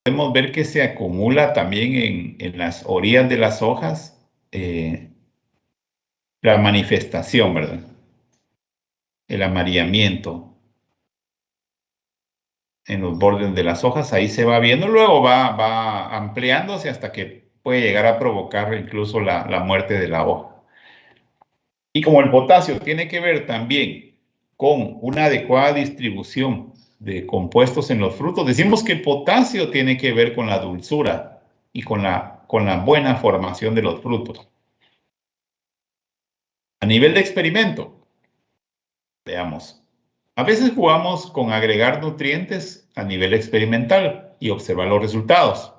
podemos ver que se acumula también en las orillas de las hojas la manifestación, ¿verdad? El amarillamiento en los bordes de las hojas, ahí se va viendo, luego va ampliándose hasta que puede llegar a provocar incluso la muerte de la hoja. Y como el potasio tiene que ver también con una adecuada distribución de compuestos en los frutos, decimos que el potasio tiene que ver con la dulzura y con la buena formación de los frutos. A nivel de experimento, veamos, a veces jugamos con agregar nutrientes a nivel experimental y observar los resultados.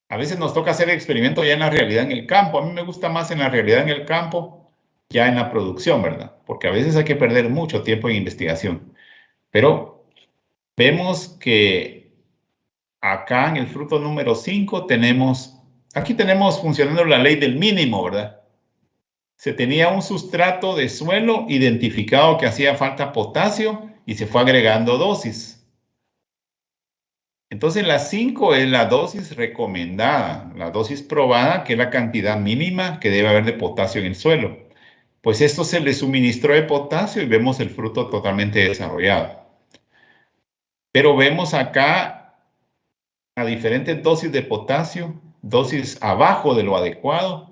A veces nos toca hacer el experimento ya en la realidad en el campo. A mí me gusta más en la realidad en el campo, ya en la producción, ¿verdad? Porque a veces hay que perder mucho tiempo en investigación. Pero vemos que acá en el fruto número 5 aquí tenemos funcionando la ley del mínimo, ¿verdad? Se tenía un sustrato de suelo identificado que hacía falta potasio y se fue agregando dosis. Entonces la 5 es la dosis recomendada, la dosis probada, que es la cantidad mínima que debe haber de potasio en el suelo. Pues esto se le suministró de potasio y vemos el fruto totalmente desarrollado. Pero vemos acá a diferentes dosis de potasio, dosis abajo de lo adecuado,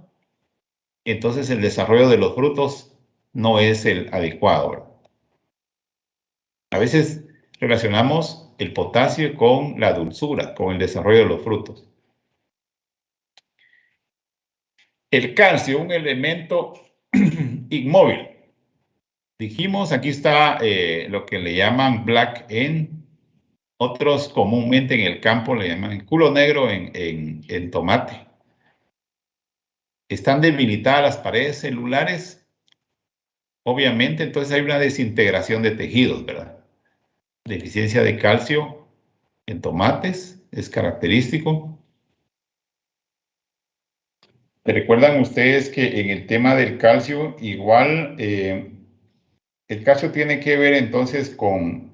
entonces el desarrollo de los frutos no es el adecuado, ¿verdad? A veces relacionamos el potasio con la dulzura, con el desarrollo de los frutos. El calcio, un elemento inmóvil. Dijimos, aquí está lo que le llaman black end. Otros comúnmente en el campo le llaman el culo negro en tomate. Están debilitadas las paredes celulares. Obviamente, entonces hay una desintegración de tejidos, ¿verdad? Deficiencia de calcio en tomates es característico. ¿Recuerdan ustedes que en el tema del calcio, igual el calcio tiene que ver entonces con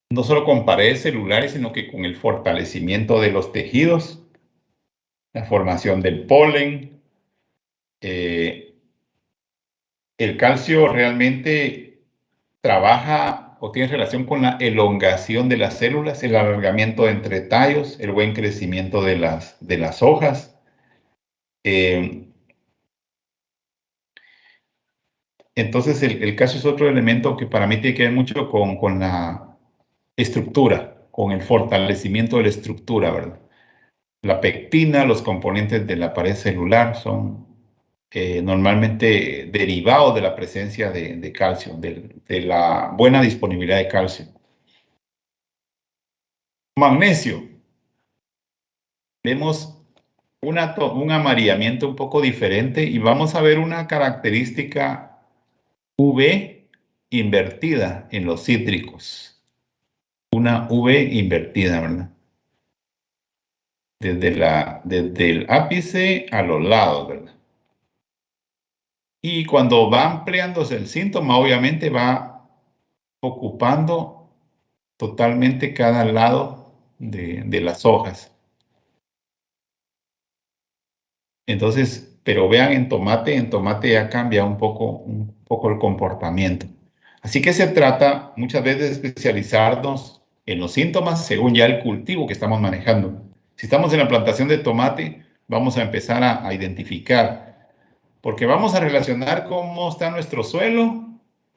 no solo con paredes celulares, sino que con el fortalecimiento de los tejidos, la formación del polen? El calcio realmente trabaja o tiene relación con la elongación de las células, el alargamiento entre tallos, el buen crecimiento de las hojas. Entonces el calcio es otro elemento que para mí tiene que ver mucho con la estructura, con el fortalecimiento de la estructura, ¿verdad? La pectina, los componentes de la pared celular son normalmente derivados de la presencia de calcio, de la buena disponibilidad de calcio. Magnesio. Vemos un amarillamiento un poco diferente y vamos a ver una característica V invertida en los cítricos. Una V invertida, ¿verdad? Desde el ápice a los lados, ¿verdad? Y cuando va ampliándose el síntoma, obviamente va ocupando totalmente cada lado de las hojas. Entonces, pero vean en tomate ya cambia un poco el comportamiento. Así que se trata muchas veces de especializarnos en los síntomas según ya el cultivo que estamos manejando. Si estamos en la plantación de tomate, vamos a empezar a identificar, porque vamos a relacionar cómo está nuestro suelo,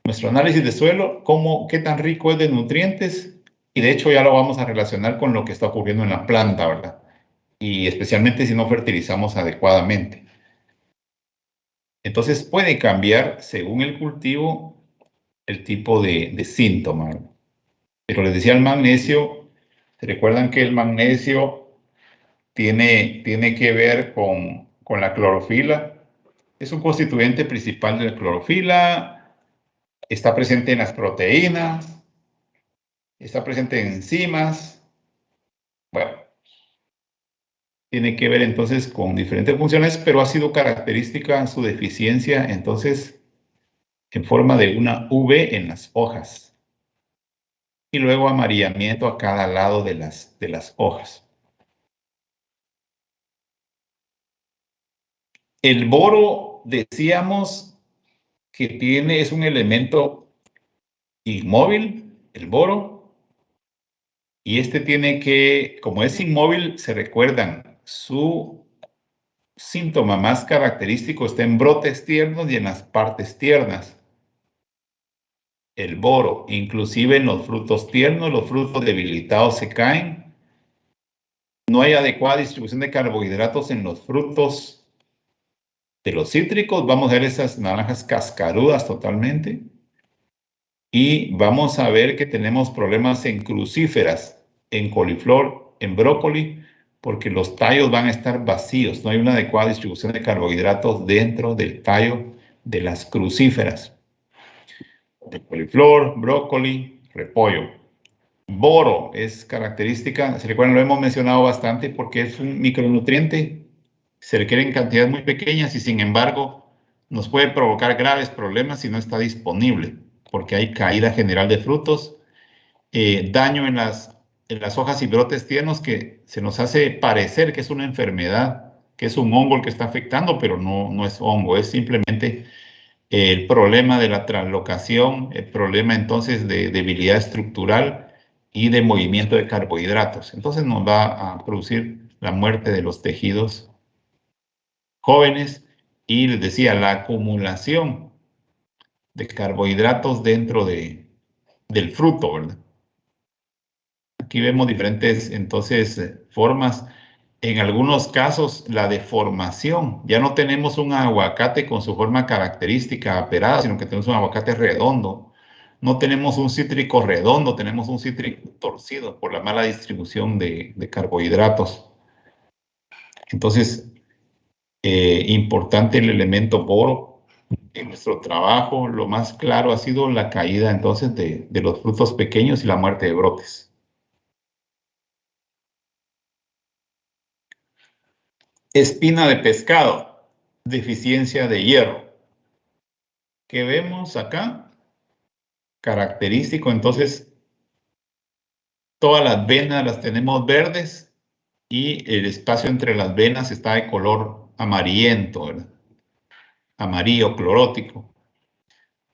nuestro análisis de suelo, qué tan rico es de nutrientes, y de hecho ya lo vamos a relacionar con lo que está ocurriendo en la planta, ¿verdad? Y especialmente si no fertilizamos adecuadamente. Entonces puede cambiar según el cultivo el tipo de síntoma. Pero les decía el magnesio, ¿se recuerdan que el magnesio tiene que ver con la clorofila? Es un constituyente principal de la clorofila, está presente en las proteínas, está presente en enzimas. Bueno, tiene que ver entonces con diferentes funciones, pero ha sido característica su deficiencia entonces en forma de una V en las hojas. y luego amarillamiento a cada lado de las hojas. El boro, decíamos que es un elemento inmóvil, el boro, y este tiene que, como es inmóvil, se recuerdan, su síntoma más característico está en brotes tiernos y en las partes tiernas. El boro, inclusive en los frutos tiernos, los frutos debilitados se caen. No hay adecuada distribución de carbohidratos en los frutos de los cítricos. Vamos a ver esas naranjas cascarudas totalmente. Y vamos a ver que tenemos problemas en crucíferas, en coliflor, en brócoli, porque los tallos van a estar vacíos. No hay una adecuada distribución de carbohidratos dentro del tallo de las crucíferas. De coliflor, brócoli, repollo. Boro es característica, se recuerdan, lo hemos mencionado bastante porque es un micronutriente, se requiere en cantidades muy pequeñas y sin embargo nos puede provocar graves problemas si no está disponible, porque hay caída general de frutos, daño en las hojas y brotes tiernos que se nos hace parecer que es una enfermedad, que es un hongo el que está afectando, pero no es hongo, es simplemente el problema de la translocación, el problema entonces de debilidad estructural y de movimiento de carbohidratos. Entonces nos va a producir la muerte de los tejidos jóvenes y les decía, la acumulación de carbohidratos dentro del fruto, ¿verdad? Aquí vemos diferentes entonces formas. En algunos casos, la deformación. Ya no tenemos un aguacate con su forma característica aperada, sino que tenemos un aguacate redondo. No tenemos un cítrico redondo, tenemos un cítrico torcido por la mala distribución de carbohidratos. Entonces, importante el elemento boro. En nuestro trabajo, lo más claro ha sido la caída entonces de los frutos pequeños y la muerte de brotes. Espina de pescado, deficiencia de hierro. ¿Qué vemos acá? Característico, entonces, todas las venas las tenemos verdes y el espacio entre las venas está de color amarillento, ¿verdad? Amarillo, clorótico.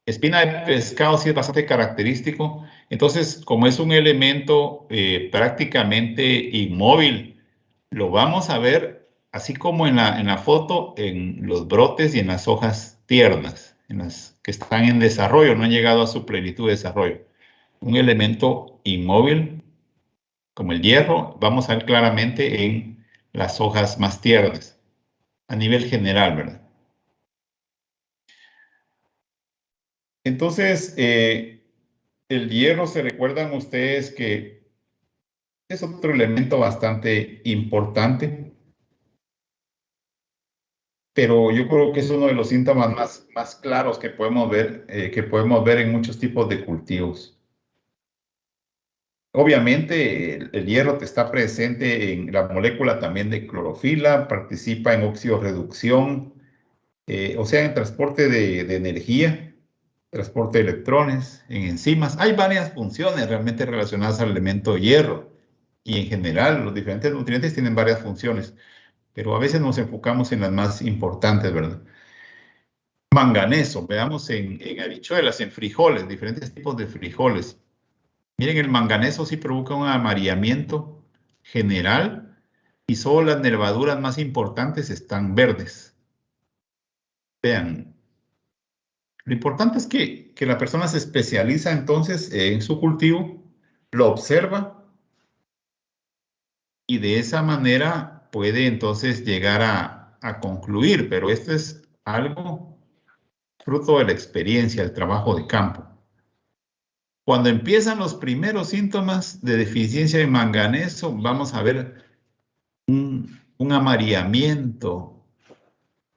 Espina de pescado sí es bastante característico. Entonces, como es un elemento prácticamente inmóvil, lo vamos a ver así como en la foto, en los brotes y en las hojas tiernas, en las que están en desarrollo, no han llegado a su plenitud de desarrollo. Un elemento inmóvil como el hierro, vamos a ver claramente en las hojas más tiernas, a nivel general, ¿verdad? Entonces, el hierro, ¿se recuerdan ustedes que es otro elemento bastante importante? Pero yo creo que es uno de los síntomas más claros que podemos ver en muchos tipos de cultivos. Obviamente, el hierro está presente en la molécula también de clorofila, participa en oxidorreducción, o sea, en transporte de energía, transporte de electrones, en enzimas. Hay varias funciones realmente relacionadas al elemento hierro y en general los diferentes nutrientes tienen varias funciones, pero a veces nos enfocamos en las más importantes, ¿verdad? Manganeso, veamos en habichuelas, en frijoles, diferentes tipos de frijoles. Miren, el manganeso sí provoca un amarillamiento general y solo las nervaduras más importantes están verdes. Vean, lo importante es que la persona se especializa entonces en su cultivo, lo observa y de esa manera puede entonces llegar a concluir, pero esto es algo fruto de la experiencia, el trabajo de campo. Cuando empiezan los primeros síntomas de deficiencia de manganeso, vamos a ver un amarillamiento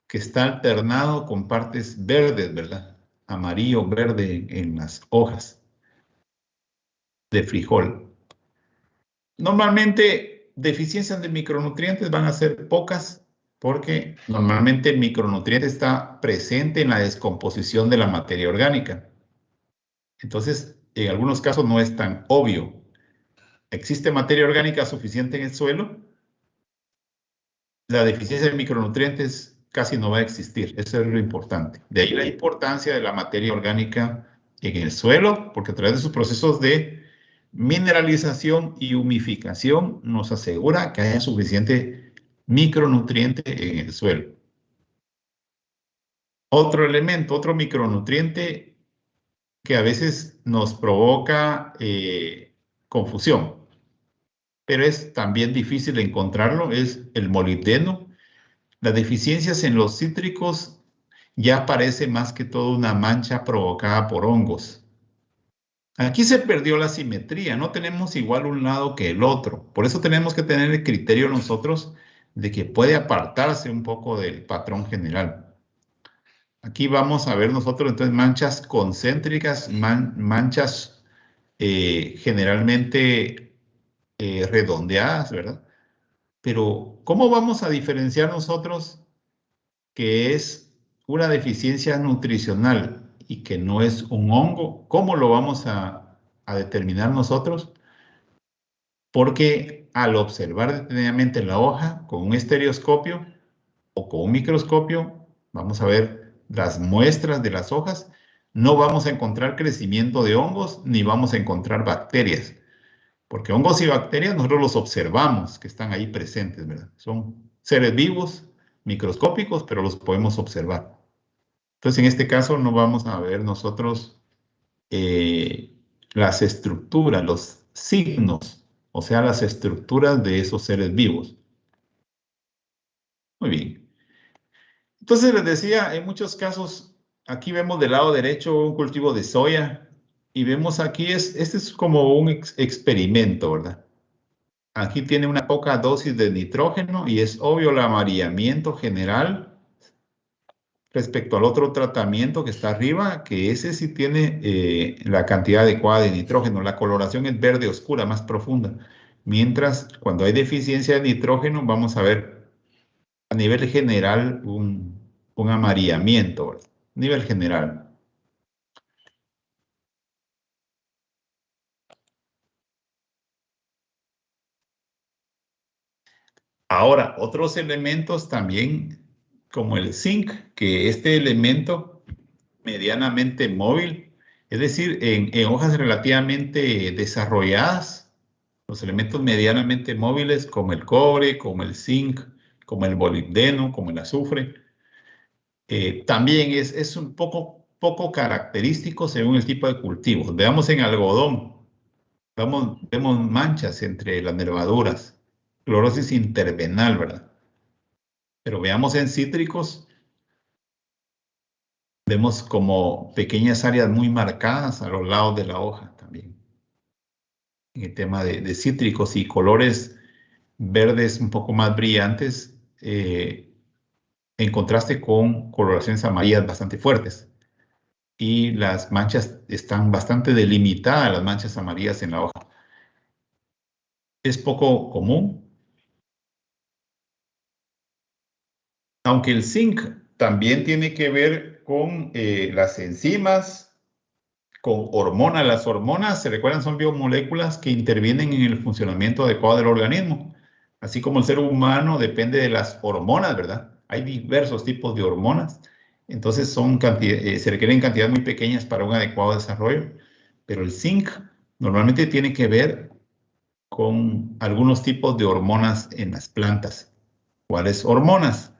que está alternado con partes verdes, ¿verdad? Amarillo, verde en las hojas de frijol. Normalmente, deficiencias de micronutrientes van a ser pocas porque normalmente el micronutriente está presente en la descomposición de la materia orgánica. Entonces, en algunos casos no es tan obvio. ¿Existe materia orgánica suficiente en el suelo? La deficiencia de micronutrientes casi no va a existir. Eso es lo importante. De ahí la importancia de la materia orgánica en el suelo, porque a través de sus procesos de mineralización y humificación nos asegura que haya suficiente micronutriente en el suelo. Otro elemento, otro micronutriente que a veces nos provoca confusión, pero es también difícil encontrarlo, es el molibdeno. Las deficiencias en los cítricos ya parece más que todo una mancha provocada por hongos. Aquí se perdió la simetría, no tenemos igual un lado que el otro. Por eso tenemos que tener el criterio nosotros de que puede apartarse un poco del patrón general. Aquí vamos a ver nosotros entonces manchas concéntricas, manchas generalmente redondeadas, ¿verdad? Pero ¿cómo vamos a diferenciar nosotros que es una deficiencia nutricional y que no es un hongo? ¿Cómo lo vamos a determinar nosotros? Porque al observar detenidamente la hoja con un estereoscopio o con un microscopio, vamos a ver las muestras de las hojas, no vamos a encontrar crecimiento de hongos ni vamos a encontrar bacterias. Porque hongos y bacterias nosotros los observamos que están ahí presentes, ¿verdad? Son seres vivos, microscópicos, pero los podemos observar. Entonces, en este caso no vamos a ver nosotros las estructuras, los signos, o sea, las estructuras de esos seres vivos. Muy bien. Entonces les decía, en muchos casos, aquí vemos del lado derecho un cultivo de soya y vemos aquí, este es como un experimento, ¿verdad? Aquí tiene una poca dosis de nitrógeno y es obvio el amarillamiento general respecto al otro tratamiento que está arriba, que ese sí tiene la cantidad adecuada de nitrógeno. La coloración es verde oscura, más profunda. Mientras cuando hay deficiencia de nitrógeno, vamos a ver a nivel general un amarillamiento, ¿verdad? A nivel general. Ahora, otros elementos también, como el zinc, que este elemento medianamente móvil, es decir, en hojas relativamente desarrolladas, los elementos medianamente móviles como el cobre, como el zinc, como el molibdeno, como el azufre, también es un poco característico según el tipo de cultivos. Veamos en algodón, vemos manchas entre las nervaduras, clorosis intervenal, ¿verdad? Pero veamos en cítricos, vemos como pequeñas áreas muy marcadas a los lados de la hoja también. En el tema de cítricos y colores verdes un poco más brillantes, en contraste con coloraciones amarillas bastante fuertes. Y las manchas están bastante delimitadas, las manchas amarillas en la hoja. Es poco común, aunque el zinc también tiene que ver con las enzimas, con hormonas. Las hormonas, se recuerdan, son biomoléculas que intervienen en el funcionamiento adecuado del organismo. Así como el ser humano depende de las hormonas, ¿verdad? Hay diversos tipos de hormonas. Entonces se requieren cantidades muy pequeñas para un adecuado desarrollo. Pero el zinc normalmente tiene que ver con algunos tipos de hormonas en las plantas. ¿Cuáles hormonas?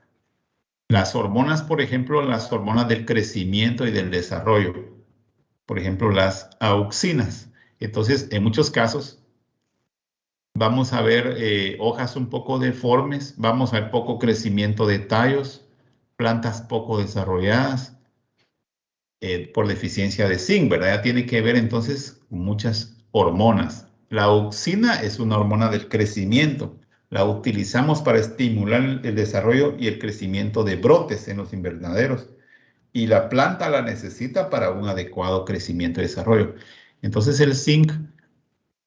Las hormonas, por ejemplo, las hormonas del crecimiento y del desarrollo. Por ejemplo, las auxinas. Entonces, en muchos casos, vamos a ver hojas un poco deformes, vamos a ver poco crecimiento de tallos, plantas poco desarrolladas por deficiencia de zinc, ¿verdad? Ya tiene que ver entonces con muchas hormonas. La auxina es una hormona del crecimiento. La utilizamos para estimular el desarrollo y el crecimiento de brotes en los invernaderos. Y la planta la necesita para un adecuado crecimiento y desarrollo. Entonces el zinc,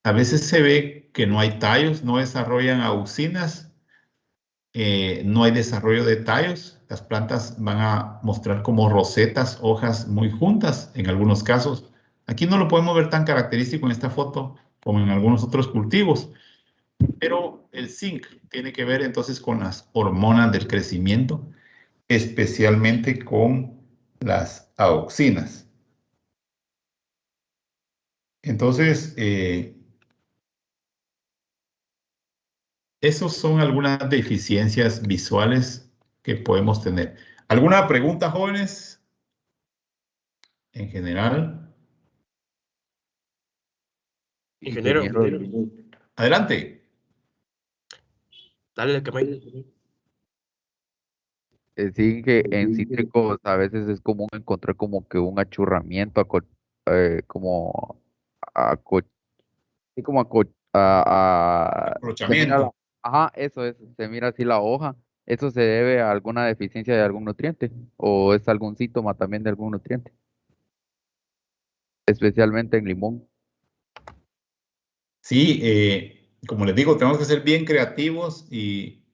a veces se ve que no hay tallos, no desarrollan auxinas, no hay desarrollo de tallos. Las plantas van a mostrar como rosetas, hojas muy juntas en algunos casos, Aquí no lo podemos ver tan característico en esta foto como en algunos otros cultivos, pero el zinc tiene que ver entonces con las hormonas del crecimiento, especialmente con las auxinas. Entonces, esos son algunas deficiencias visuales que podemos tener. ¿Alguna pregunta, jóvenes? En general. Ingeniero, Adelante. dale, que me... Sí, que en cítricos a veces es común encontrar como que un achurramiento, como, aco- sí, como se mira Aprovechamiento. ajá, eso es, se mira así la hoja. ¿Eso se debe a alguna deficiencia de algún nutriente? ¿O es algún síntoma también de algún nutriente? Especialmente en limón. Sí, como les digo, tenemos que ser bien creativos y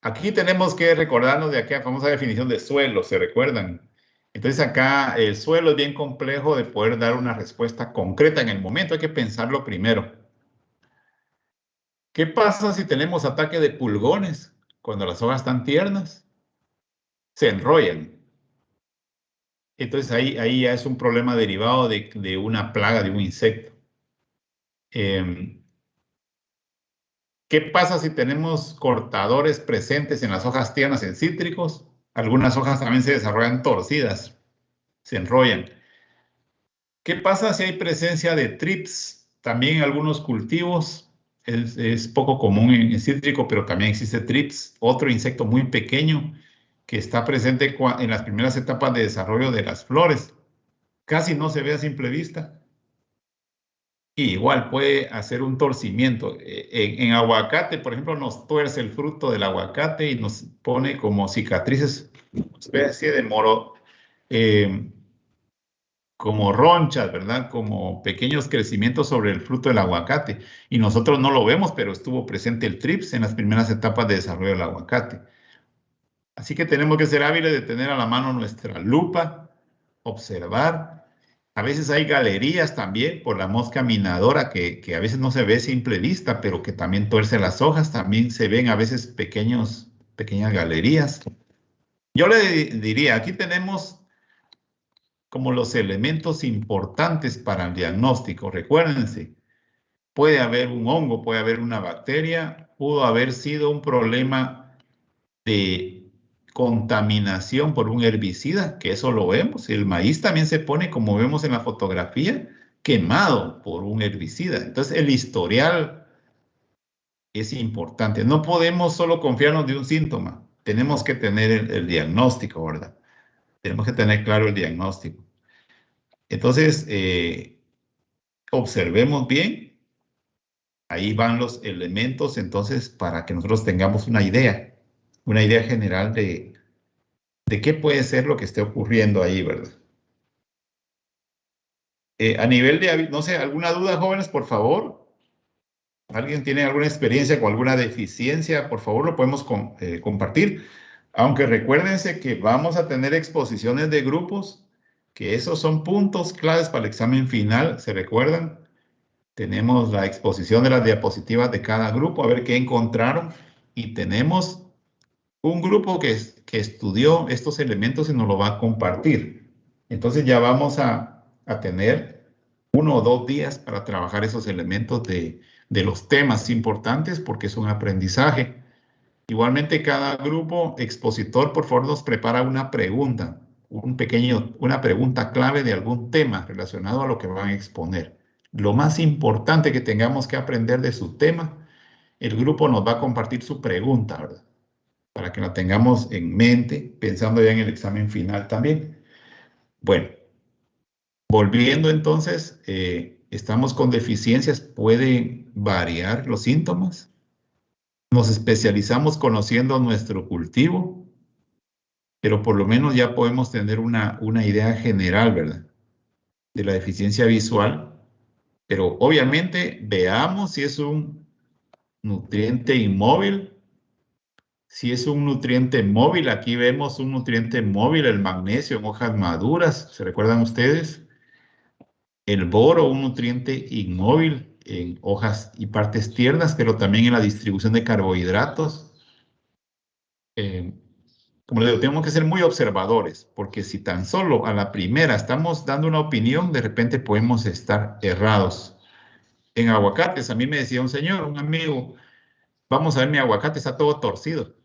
aquí tenemos que recordarnos de aquella famosa definición de suelo, ¿se recuerdan? Entonces acá el suelo es bien complejo de poder dar una respuesta concreta en el momento, hay que pensarlo primero. ¿Qué pasa si tenemos ataque de pulgones cuando las hojas están tiernas? Se enrollan. Entonces ahí ya es un problema derivado de una plaga, de un insecto. ¿Qué pasa si tenemos cortadores presentes en las hojas tiernas en cítricos? Algunas hojas también se desarrollan torcidas, se enrollan. ¿Qué pasa si hay presencia de trips también en algunos cultivos? Es poco común en cítrico, pero también existe trips, otro insecto muy pequeño que está presente en las primeras etapas de desarrollo de las flores. Casi no se ve a simple vista. Y igual puede hacer un torcimiento. En aguacate, por ejemplo, nos tuerce el fruto del aguacate y nos pone como cicatrices, una especie de moro, eh, como ronchas, ¿verdad? Como pequeños crecimientos sobre el fruto del aguacate. Y nosotros no lo vemos, pero estuvo presente el TRIPS en las primeras etapas de desarrollo del aguacate. Así que tenemos que ser hábiles de tener a la mano nuestra lupa, observar. A veces hay galerías también por la mosca minadora que a veces no se ve a simple vista, pero que también tuerce las hojas. También se ven a veces pequeñas galerías. Yo le diría, aquí tenemos como los elementos importantes para el diagnóstico. Recuérdense, puede haber un hongo, puede haber una bacteria, pudo haber sido un problema de contaminación por un herbicida, que eso lo vemos. El maíz también se pone, como vemos en la fotografía, quemado por un herbicida. Entonces, el historial es importante. No podemos solo confiarnos de un síntoma. Tenemos que tener el diagnóstico, ¿verdad? Tenemos que tener claro el diagnóstico. Entonces, observemos bien. Ahí van los elementos, entonces, para que nosotros tengamos una idea general de qué puede ser lo que esté ocurriendo ahí, ¿verdad? A nivel de, no sé, ¿alguna duda, jóvenes, por favor? ¿Alguien tiene alguna experiencia con alguna deficiencia? Por favor, lo podemos compartir. Aunque recuérdense que vamos a tener exposiciones de grupos, que esos son puntos claves para el examen final, ¿se recuerdan? Tenemos la exposición de las diapositivas de cada grupo, a ver qué encontraron. Y tenemos un grupo que estudió estos elementos y nos lo va a compartir. Entonces ya vamos a tener 1 o 2 días para trabajar esos elementos de los temas importantes porque es un aprendizaje. Igualmente cada grupo expositor, por favor, nos prepara una pregunta, una pregunta clave de algún tema relacionado a lo que van a exponer. Lo más importante que tengamos que aprender de su tema, el grupo nos va a compartir su pregunta, ¿verdad? Para que la tengamos en mente, pensando ya en el examen final también. Bueno, volviendo entonces, estamos con deficiencias, pueden variar los síntomas. Nos especializamos conociendo nuestro cultivo, pero por lo menos ya podemos tener una idea general, ¿verdad? De la deficiencia visual, pero obviamente veamos si es un nutriente inmóvil. Si es un nutriente móvil, aquí vemos un nutriente móvil, el magnesio en hojas maduras, ¿se recuerdan ustedes? El boro, un nutriente inmóvil en hojas y partes tiernas, pero también en la distribución de carbohidratos. Eh, Como le digo, tenemos que ser muy observadores, porque si tan solo a la primera estamos dando una opinión, de repente podemos estar errados. En aguacates, a mí me decía un señor, un amigo, vamos a ver, mi aguacate está todo torcido.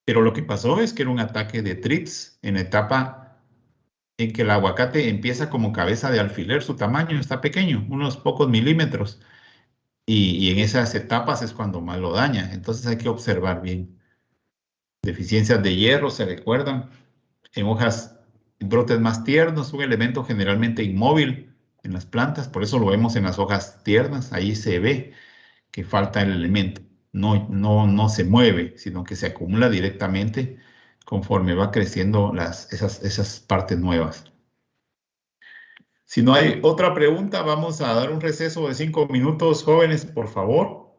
Pero lo que pasó es que era un ataque de trips en la etapa en que el aguacate empieza como cabeza de alfiler, su tamaño está pequeño, unos pocos milímetros, y en esas etapas es cuando más lo daña. Entonces hay que observar bien. Deficiencias de hierro, se recuerdan, en hojas, brotes más tiernos, un elemento generalmente inmóvil en las plantas, por eso lo vemos en las hojas tiernas, ahí se ve que falta el elemento. No se mueve, sino que se acumula directamente conforme va creciendo esas partes nuevas. Si no hay otra pregunta, vamos a dar un receso de 5 minutos, jóvenes, por favor.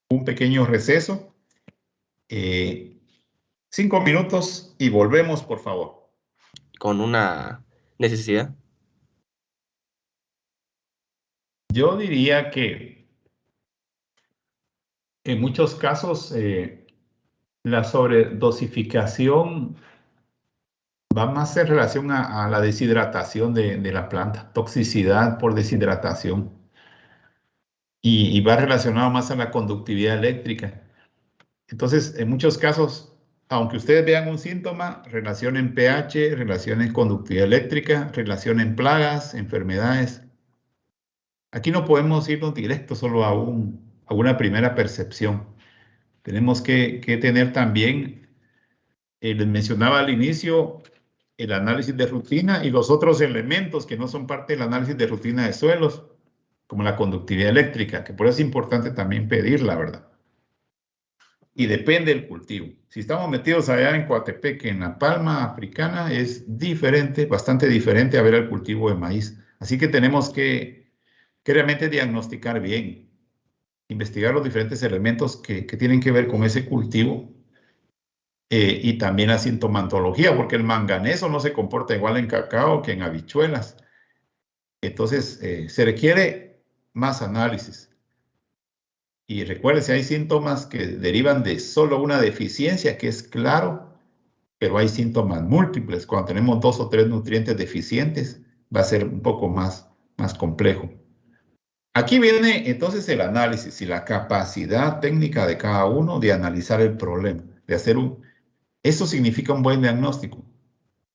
Un pequeño receso. 5 minutos y volvemos, por favor. Con una necesidad. Yo diría que en muchos casos la sobredosificación va más en relación a la deshidratación de la planta, toxicidad por deshidratación, y va relacionado más a la conductividad eléctrica. Entonces, en muchos casos, aunque ustedes vean un síntoma, relacionen pH, relacionen conductividad eléctrica, relacionen plagas, enfermedades. Aquí no podemos irnos directo solo a una primera percepción. Tenemos que tener también, les mencionaba al inicio, el análisis de rutina y los otros elementos que no son parte del análisis de rutina de suelos, como la conductividad eléctrica, que por eso es importante también pedirla, ¿verdad? Y depende del cultivo. Si estamos metidos allá en Coatepeque, en la palma africana, es diferente, bastante diferente a ver el cultivo de maíz. Así que tenemos que realmente diagnosticar bien, investigar los diferentes elementos que tienen que ver con ese cultivo y también la sintomatología, porque el manganeso no se comporta igual en cacao que en habichuelas. Entonces, se requiere más análisis. Y recuerden, si hay síntomas que derivan de solo una deficiencia, que es claro, pero hay síntomas múltiples. Cuando tenemos 2 o 3 nutrientes deficientes, va a ser un poco más complejo. Aquí viene entonces el análisis y la capacidad técnica de cada uno de analizar el problema, de hacer eso significa un buen diagnóstico.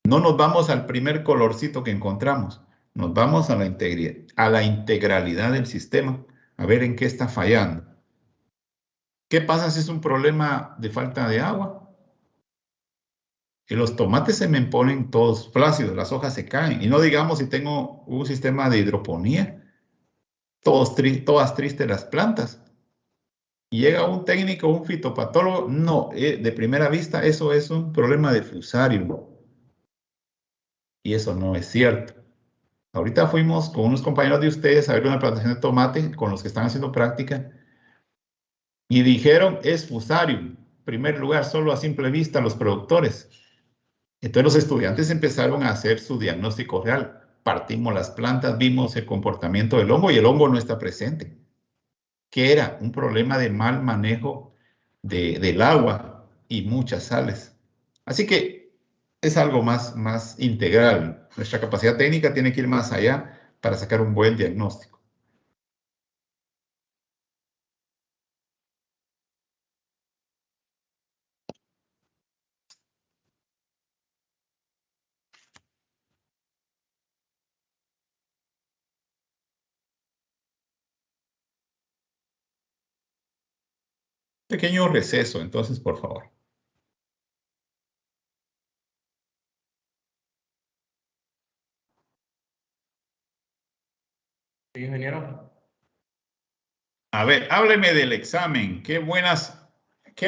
No nos vamos al primer colorcito que encontramos, nos vamos a la integralidad del sistema, a ver en qué está fallando. ¿Qué pasa si es un problema de falta de agua? Que los tomates se me ponen todos flácidos, las hojas se caen. Y no digamos si tengo un sistema de hidroponía, todas tristes las plantas. Y llega un técnico, un fitopatólogo, no, de primera vista eso es un problema de fusarium. Y eso no es cierto. Ahorita fuimos con unos compañeros de ustedes a ver una plantación de tomate con los que están haciendo práctica y dijeron es fusarium. En primer lugar, solo a simple vista los productores. Entonces los estudiantes empezaron a hacer su diagnóstico real. Partimos las plantas, vimos el comportamiento del hongo y el hongo no está presente. ¿Qué era? Un problema de mal manejo del agua y muchas sales. Así que es algo más integral. Nuestra capacidad técnica tiene que ir más allá para sacar un buen diagnóstico. Pequeño receso, entonces, por favor. Sí, ingeniero. A ver, hábleme del examen. ¿Qué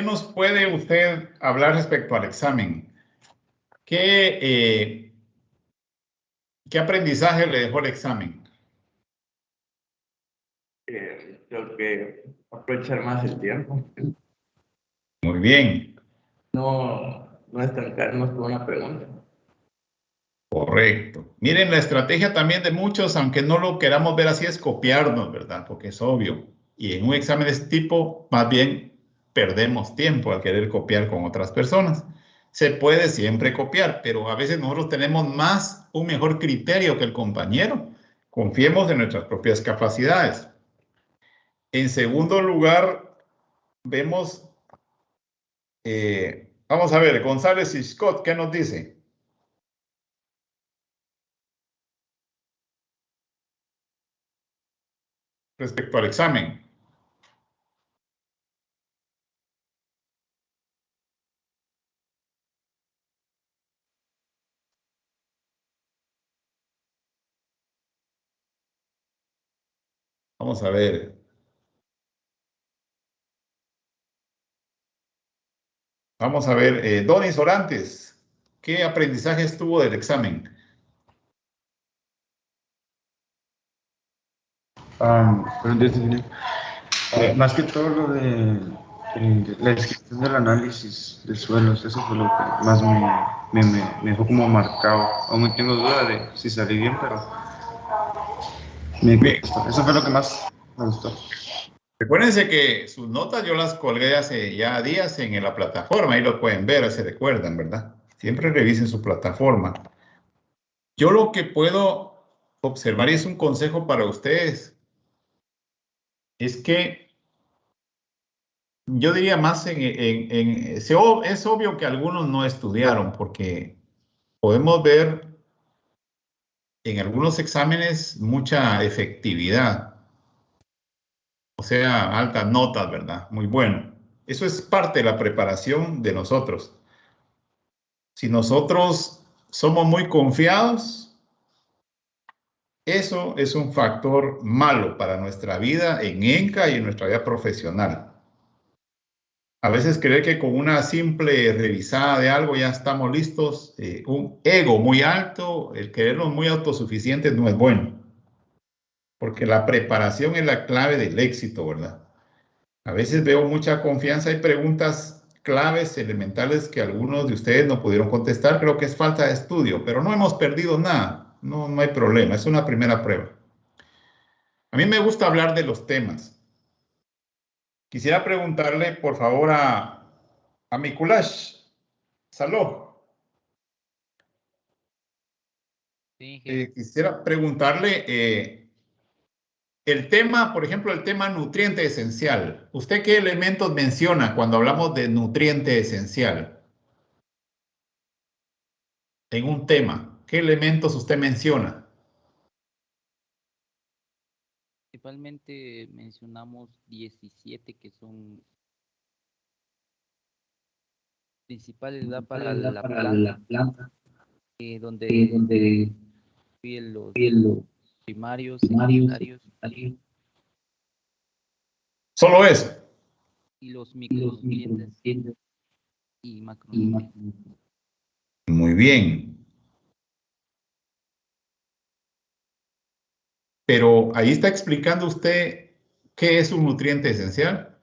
nos puede usted hablar respecto al examen? ¿Qué aprendizaje le dejó el examen? Creo que aprovechar más el tiempo. Muy bien. No estancarnos con una pregunta. Correcto. Miren, la estrategia también de muchos, aunque no lo queramos ver así, es copiarnos, ¿verdad? Porque es obvio. Y en un examen de este tipo, más bien perdemos tiempo al querer copiar con otras personas. Se puede siempre copiar, pero a veces nosotros tenemos un mejor criterio que el compañero. Confiemos en nuestras propias capacidades. En segundo lugar, vemos, vamos a ver, González y Scott, ¿qué nos dice? Respecto al examen. Vamos a ver. Vamos a ver, Donis Orantes, ¿qué aprendizaje estuvo del examen? Más que todo lo de la descripción del análisis de suelos, eso fue lo que más me dejó como marcado. Aún tengo duda de si salí bien, pero eso fue lo que más me gustó. Recuérdense que sus notas yo las colgué hace ya días en la plataforma, ahí lo pueden ver, se recuerdan, ¿verdad? Siempre revisen su plataforma. Yo lo que puedo observar, y es un consejo para ustedes, es que yo diría más es obvio que algunos no estudiaron, porque podemos ver en algunos exámenes mucha efectividad, o sea, altas notas, ¿verdad? Muy bueno. Eso es parte de la preparación de nosotros. Si nosotros somos muy confiados, eso es un factor malo para nuestra vida en ENCA y en nuestra vida profesional. A veces creer que con una simple revisada de algo ya estamos listos, un ego muy alto, el creernos muy autosuficientes no es bueno, porque la preparación es la clave del éxito, ¿verdad? A veces veo mucha confianza y preguntas claves, elementales que algunos de ustedes no pudieron contestar. Creo que es falta de estudio, pero no hemos perdido nada. No, no hay problema. Es una primera prueba. A mí me gusta hablar de los temas. Quisiera preguntarle, por favor, a Mikulash. Saló. Sí, Quisiera preguntarle el tema, por ejemplo, el tema nutriente esencial. ¿Usted qué elementos menciona cuando hablamos de nutriente esencial? En un tema, ¿qué elementos usted menciona? principalmente mencionamos 17 que son principales ¿verdad? para la planta, donde viven los primarios, secundarios Solo eso. y los micronutrientes y macronutrientes. Muy bien. Pero ahí está explicando usted qué es un nutriente esencial.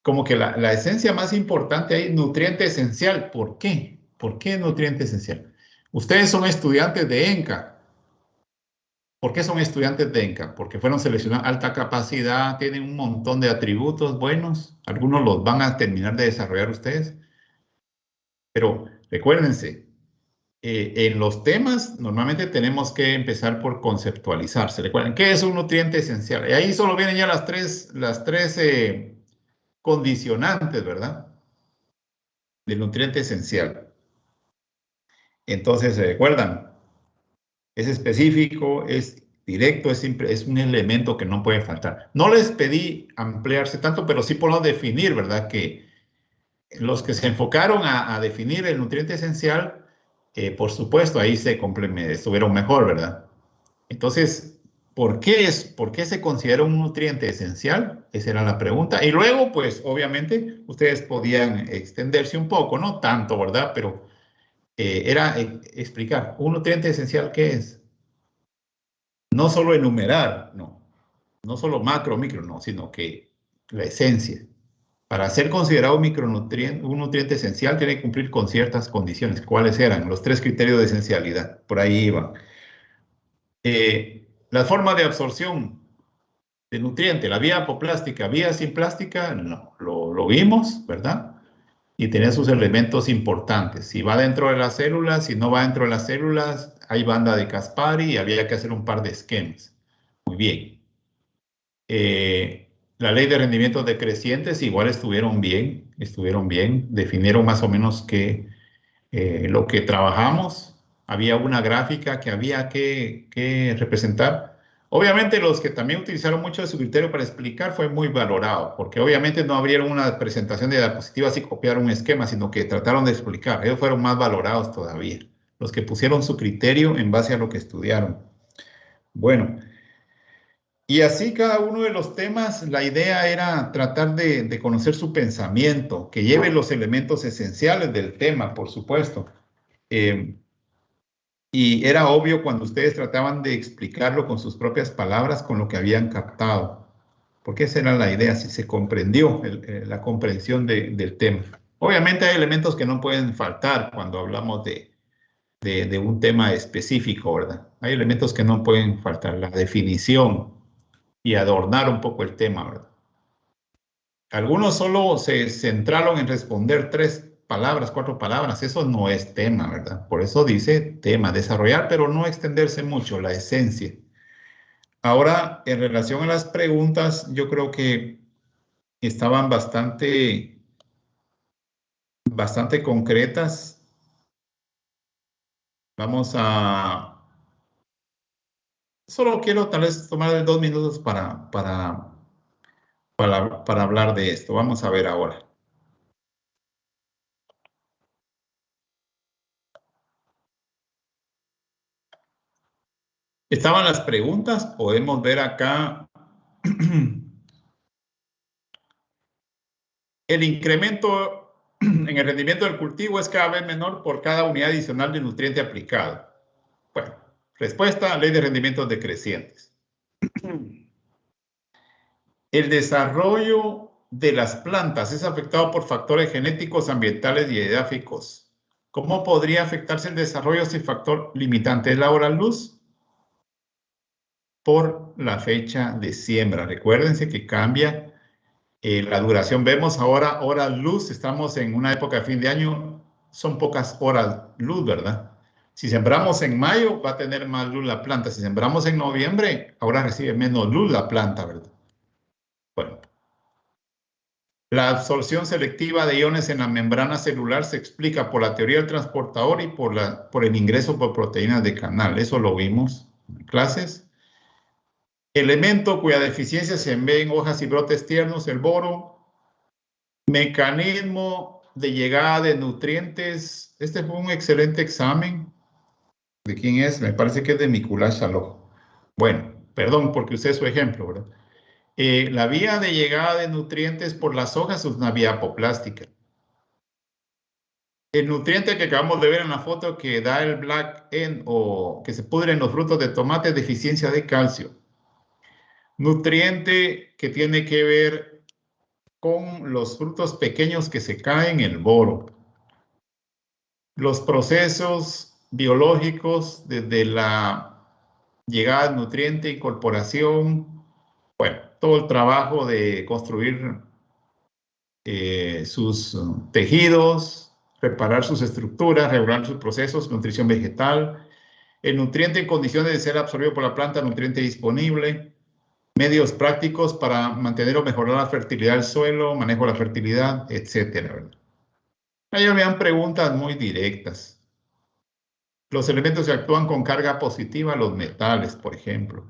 Como que la esencia más importante ahí, nutriente esencial. ¿Por qué? ¿Por qué nutriente esencial? Ustedes son estudiantes de ENCA. ¿Por qué son estudiantes de ENCA? Porque fueron seleccionados alta capacidad, tienen un montón de atributos buenos. Algunos los van a terminar de desarrollar ustedes. Pero recuérdense, en los temas normalmente tenemos que empezar por conceptualizarse. Recuerden, ¿qué es un nutriente esencial? Y ahí solo vienen ya las tres condicionantes, ¿verdad? Del nutriente esencial. Entonces, ¿se recuerdan? Es específico, es directo, es un elemento que no puede faltar. No les pedí ampliarse tanto, pero sí por no definir, ¿verdad? Que los que se enfocaron a definir el nutriente esencial, por supuesto, ahí estuvieron mejor, ¿verdad? Entonces, ¿por qué se considera un nutriente esencial? Esa era la pregunta. Y luego, pues, obviamente, ustedes podían extenderse un poco, no tanto, ¿verdad? Pero era explicar, ¿un nutriente esencial qué es? No solo enumerar, no. No solo macro, micro, no, sino que la esencia. Para ser considerado un nutriente esencial, tiene que cumplir con ciertas condiciones. ¿Cuáles eran? Los 3 criterios de esencialidad. Por ahí iban. La forma de absorción de nutriente, la vía apoplástica, vía simplástica, no, lo vimos, ¿verdad? Y tenía sus elementos importantes. Si va dentro de las células, si no va dentro de las células, hay banda de Caspari y había que hacer un par de esquemas. Muy bien. La ley de rendimientos decrecientes igual estuvieron bien, definieron más o menos lo que trabajamos. Había una gráfica que había que representar. Obviamente los que también utilizaron mucho de su criterio para explicar fue muy valorado, porque obviamente no abrieron una presentación de diapositivas y copiaron un esquema, sino que trataron de explicar. Ellos fueron más valorados todavía, los que pusieron su criterio en base a lo que estudiaron. Bueno, y así cada uno de los temas, la idea era tratar de conocer su pensamiento, que lleve los elementos esenciales del tema, por supuesto. Y era obvio cuando ustedes trataban de explicarlo con sus propias palabras, con lo que habían captado. Porque esa era la idea, si se comprendió, la comprensión del tema. Obviamente hay elementos que no pueden faltar cuando hablamos de un tema específico, ¿verdad? Hay elementos que no pueden faltar, la definición y adornar un poco el tema, ¿verdad? Algunos solo se centraron en responder 3 palabras, 4 palabras. Eso no es tema, ¿verdad? Por eso dice tema, desarrollar, pero no extenderse mucho, la esencia. Ahora, en relación a las preguntas, yo creo que estaban bastante concretas. Vamos a... Solo quiero tal vez tomar 2 minutos para hablar de esto. Vamos a ver ahora. Estaban las preguntas, podemos ver acá el incremento en el rendimiento del cultivo es cada vez menor por cada unidad adicional de nutriente aplicado. Bueno, respuesta, ley de rendimientos decrecientes. El desarrollo de las plantas es afectado por factores genéticos, ambientales y edáficos. ¿Cómo podría afectarse el desarrollo si el factor limitante es la hora luz? Por la fecha de siembra. Recuérdense que cambia la duración. Vemos ahora horas luz, estamos en una época de fin de año, son pocas horas luz, ¿verdad? Si sembramos en mayo, va a tener más luz la planta. Si sembramos en noviembre, ahora recibe menos luz la planta, ¿verdad? Bueno. La absorción selectiva de iones en la membrana celular se explica por la teoría del transportador y por el ingreso por proteínas de canal. Eso lo vimos en clases. Elemento cuya deficiencia se ve en hojas y brotes tiernos, el boro. Mecanismo de llegada de nutrientes. Este fue un excelente examen. ¿De quién es? Me parece que es de Mikulash Shalom. Bueno, perdón porque usé su ejemplo, ¿verdad? La vía de llegada de nutrientes por las hojas es una vía apoplástica. El nutriente que acabamos de ver en la foto que da el black end o que se pudre en los frutos de tomate es deficiencia de calcio. Nutriente que tiene que ver con los frutos pequeños que se caen, el boro. Los procesos biológicos desde la llegada del nutriente, incorporación, bueno, todo el trabajo de construir sus tejidos, reparar sus estructuras, regular sus procesos, nutrición vegetal, el nutriente en condiciones de ser absorbido por la planta, nutriente disponible, medios prácticos para mantener o mejorar la fertilidad del suelo, manejo de la fertilidad, etcétera. Ahí habían preguntas muy directas. Los elementos que actúan con carga positiva, los metales, por ejemplo.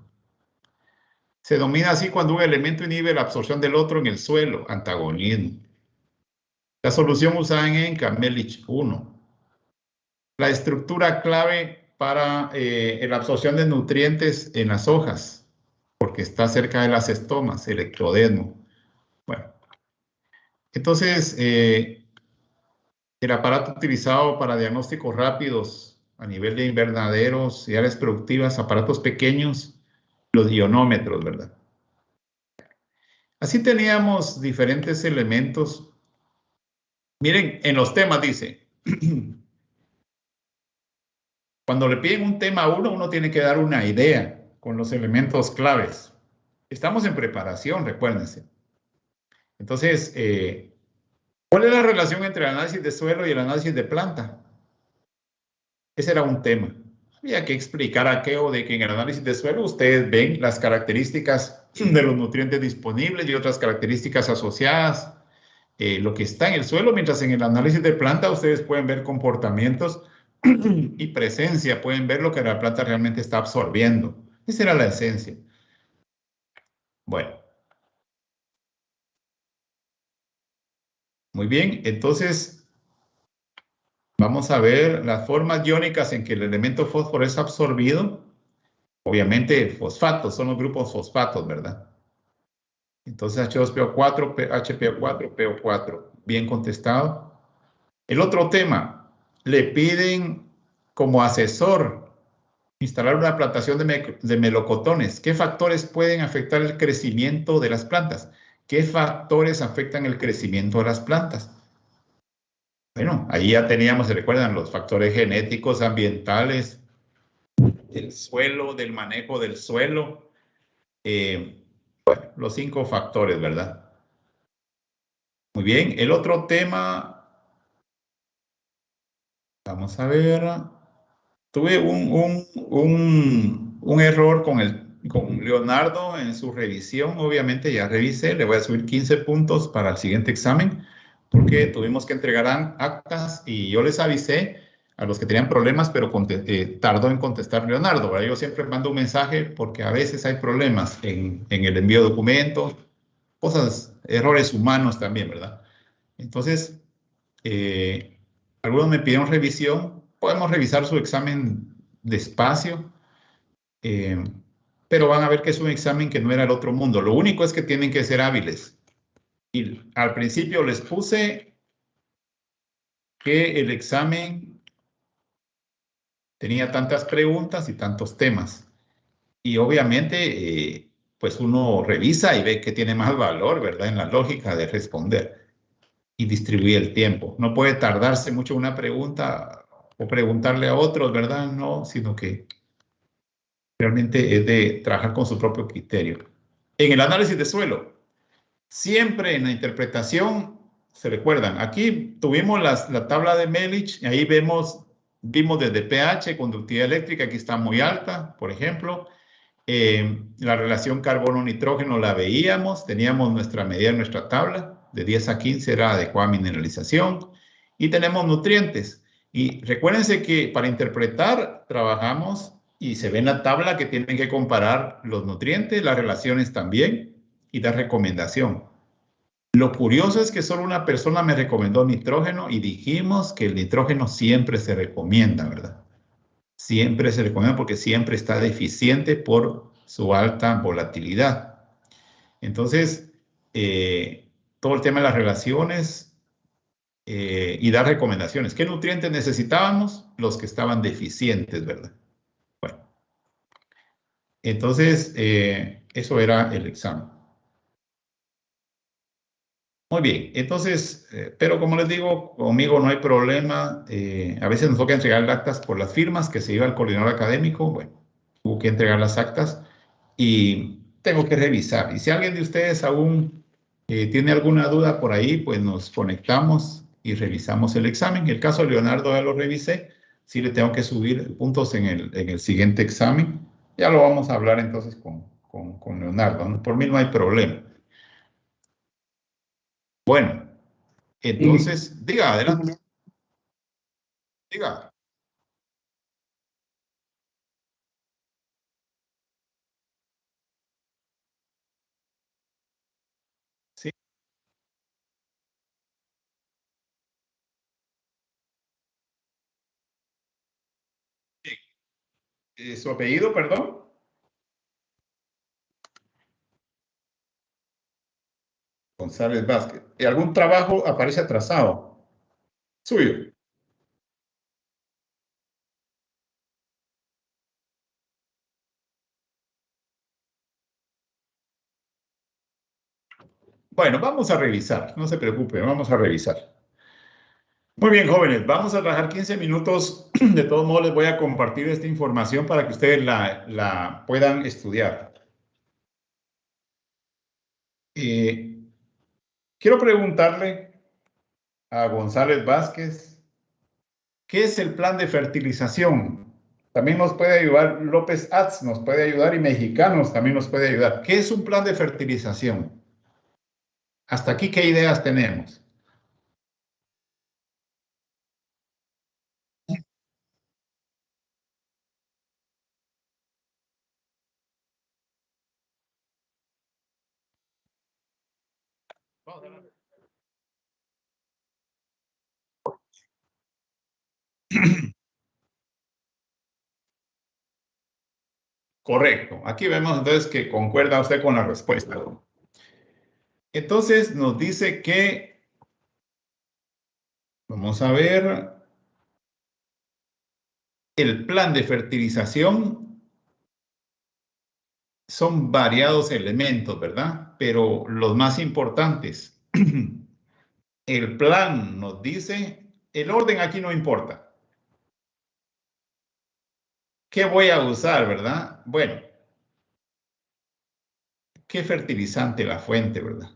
Se denomina así cuando un elemento inhibe la absorción del otro en el suelo, antagonismo. La solución usada en ENCA, Melich 1. La estructura clave para la absorción de nutrientes en las hojas, porque está cerca de las estomas, el ectodermo. Bueno, entonces, el aparato utilizado para diagnósticos rápidos a nivel de invernaderos y áreas productivas, aparatos pequeños, los ionómetros, ¿verdad? Así teníamos diferentes elementos. Miren, en los temas dice, cuando le piden un tema a uno, uno tiene que dar una idea con los elementos claves. Estamos en preparación, recuérdense. Entonces, ¿cuál es la relación entre el análisis de suelo y el análisis de planta? Ese era un tema. Había que explicar aquello de que en el análisis de suelo ustedes ven las características de los nutrientes disponibles y otras características asociadas, lo que está en el suelo, mientras en el análisis de planta ustedes pueden ver comportamientos y presencia, pueden ver lo que la planta realmente está absorbiendo. Esa era la esencia. Bueno. Muy bien, entonces vamos a ver las formas iónicas en que el elemento fósforo es absorbido. Obviamente, fosfatos, son los grupos fosfatos, ¿verdad? Entonces, H2PO4, HPO4, PO4. Bien contestado. El otro tema, le piden como asesor instalar una plantación de melocotones. ¿Qué factores pueden afectar el crecimiento de las plantas? ¿Qué factores afectan el crecimiento de las plantas? Bueno, ahí ya teníamos, ¿se recuerdan? Los factores genéticos, ambientales, del suelo, del manejo del suelo. Bueno, los 5 factores, ¿verdad? Muy bien, el otro tema, vamos a ver. Tuve un error con Leonardo en su revisión. Obviamente ya revisé, le voy a subir 15 puntos para el siguiente examen, porque tuvimos que entregar actas y yo les avisé a los que tenían problemas, pero tardó en contestar Leonardo, ¿verdad? Yo siempre mando un mensaje porque a veces hay problemas en el envío de documentos, cosas, errores humanos también, ¿verdad? Entonces, algunos me pidieron revisión. Podemos revisar su examen despacio, pero van a ver que es un examen que no era el otro mundo. Lo único es que tienen que ser hábiles. Y al principio les puse que el examen tenía tantas preguntas y tantos temas. Y obviamente, pues uno revisa y ve que tiene más valor, ¿verdad? En la lógica de responder y distribuir el tiempo. No puede tardarse mucho una pregunta o preguntarle a otros, ¿verdad? No, sino que realmente es de trabajar con su propio criterio. En el análisis de suelo, siempre en la interpretación, se recuerdan, aquí tuvimos la tabla de Melich, y ahí vimos desde pH, conductividad eléctrica, aquí está muy alta, por ejemplo. La relación carbono-nitrógeno la veíamos, teníamos nuestra medida en nuestra tabla, de 10 a 15 era adecuada mineralización, y tenemos nutrientes. Y recuérdense que para interpretar trabajamos y se ve en la tabla que tienen que comparar los nutrientes, las relaciones también, y dar recomendación. Lo curioso es que solo una persona me recomendó nitrógeno y dijimos que el nitrógeno siempre se recomienda, ¿verdad? Siempre se recomienda porque siempre está deficiente por su alta volatilidad. Entonces, todo el tema de las relaciones y dar recomendaciones. ¿Qué nutrientes necesitábamos? Los que estaban deficientes, ¿verdad? Bueno, entonces, eso era el examen. Muy bien, entonces, pero como les digo, conmigo no hay problema. A veces nos toca entregar actas por las firmas que se iba al coordinador académico. Bueno, tuvo que entregar las actas y tengo que revisar. Y si alguien de ustedes aún tiene alguna duda por ahí, pues nos conectamos y revisamos el examen. En el caso de Leonardo ya lo revisé. Sí le tengo que subir puntos en el siguiente examen. Ya lo vamos a hablar entonces con Leonardo, ¿no? Por mí no hay problema. Bueno, entonces, diga, adelante. Diga. Sí. ¿Su apellido, perdón? González Vázquez. ¿Y algún trabajo aparece atrasado? Suyo. Bueno, vamos a revisar, no se preocupen, vamos a revisar. Muy bien, jóvenes, vamos a trabajar 15 minutos. De todos modos, les voy a compartir esta información para que ustedes la puedan estudiar. Quiero preguntarle a González Vázquez, ¿qué es el plan de fertilización? También nos puede ayudar López Atz, nos puede ayudar, y Mexicanos también nos puede ayudar. ¿Qué es un plan de fertilización? Hasta aquí, ¿qué ideas tenemos? Correcto. Aquí vemos entonces que concuerda usted con la respuesta. Entonces nos dice que, vamos a ver, el plan de fertilización son variados elementos, ¿verdad? Pero los más importantes. El plan nos dice, el orden aquí no importa. ¿Qué voy a usar, verdad? Bueno, ¿qué fertilizante la fuente, verdad?